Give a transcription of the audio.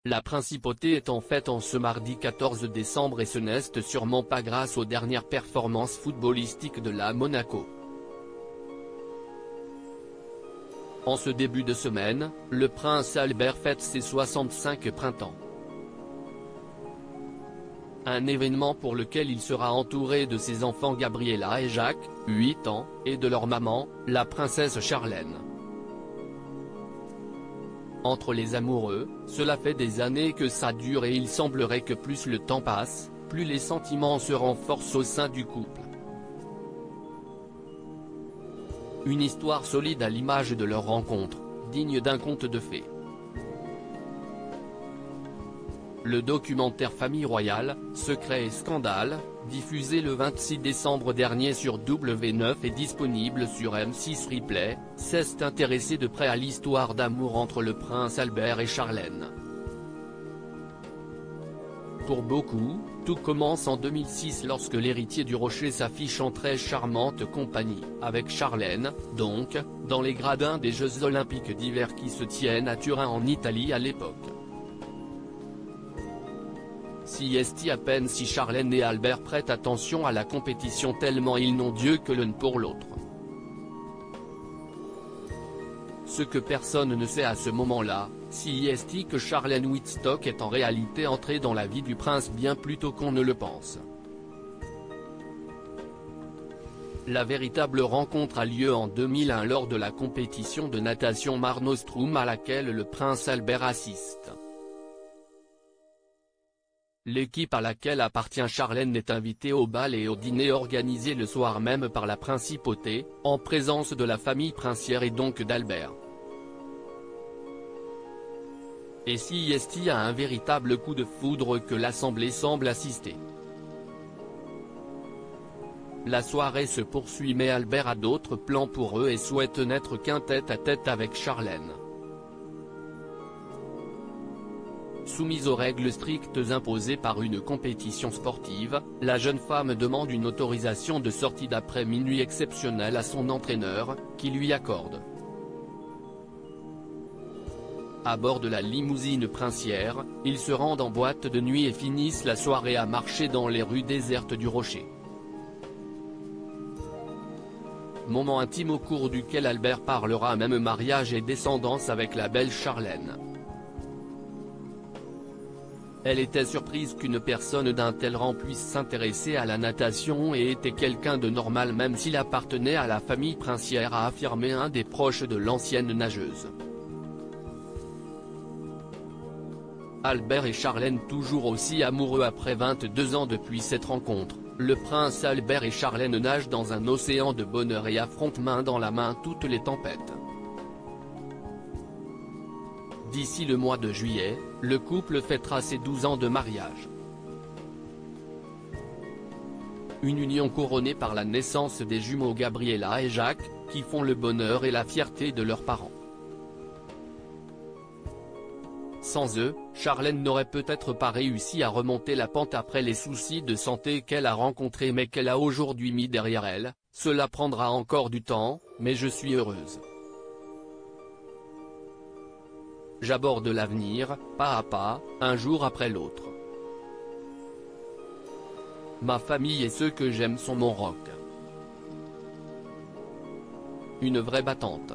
La principauté est en fête en ce mardi 14 décembre et ce n'est sûrement pas grâce aux dernières performances footballistiques de la Monaco. En ce début de semaine, le prince Albert fête ses 65 printemps. Un événement pour lequel il sera entouré de ses enfants Gabriella et Jacques, 8 ans, et de leur maman, la princesse Charlène. Entre les amoureux, cela fait des années que ça dure et il semblerait que plus le temps passe, plus les sentiments se renforcent au sein du couple. Une histoire solide à l'image de leur rencontre, digne d'un conte de fées. Le documentaire Famille Royale, Secrets et Scandales, diffusé le 26 décembre dernier sur W9 et disponible sur M6 Replay, s'est intéressé de près à l'histoire d'amour entre le prince Albert et Charlène. Pour beaucoup, tout commence en 2006 lorsque l'héritier du Rocher s'affiche en très charmante compagnie, avec Charlène, donc, dans les gradins des Jeux Olympiques d'hiver qui se tiennent à Turin en Italie à l'époque. Si est à peine si Charlène et Albert prêtent attention à la compétition tellement ils n'ont Dieu que l'un pour l'autre. Ce que personne ne sait à ce moment-là, si est que Charlène Wittstock est en réalité entrée dans la vie du prince bien plus tôt qu'on ne le pense. La véritable rencontre a lieu en 2001 lors de la compétition de natation Mare Nostrum à laquelle le prince Albert assiste. L'équipe à laquelle appartient Charlène est invitée au bal et au dîner organisé le soir même par la principauté, en présence de la famille princière et donc d'Albert. Et si est a un véritable coup de foudre que l'Assemblée semble assister. La soirée se poursuit mais Albert a d'autres plans pour eux et souhaite n'être qu'un tête-à-tête avec Charlène. Soumise aux règles strictes imposées par une compétition sportive, la jeune femme demande une autorisation de sortie d'après minuit exceptionnelle à son entraîneur, qui lui accorde. À bord de la limousine princière, ils se rendent en boîte de nuit et finissent la soirée à marcher dans les rues désertes du Rocher. Moment intime au cours duquel Albert parlera même mariage et descendance avec la belle Charlène. Elle était surprise qu'une personne d'un tel rang puisse s'intéresser à la natation et était quelqu'un de normal même s'il appartenait à la famille princière, a affirmé un des proches de l'ancienne nageuse. Albert et Charlène toujours aussi amoureux après 22 ans depuis cette rencontre, le prince Albert et Charlène nagent dans un océan de bonheur et affrontent main dans la main toutes les tempêtes. D'ici le mois de juillet, le couple fêtera ses 12 ans de mariage. Une union couronnée par la naissance des jumeaux Gabriella et Jacques, qui font le bonheur et la fierté de leurs parents. Sans eux, Charlène n'aurait peut-être pas réussi à remonter la pente après les soucis de santé qu'elle a rencontrés mais qu'elle a aujourd'hui mis derrière elle. Cela prendra encore du temps, mais je suis heureuse. J'aborde l'avenir, pas à pas, un jour après l'autre. Ma famille et ceux que j'aime sont mon roc. Une vraie battante.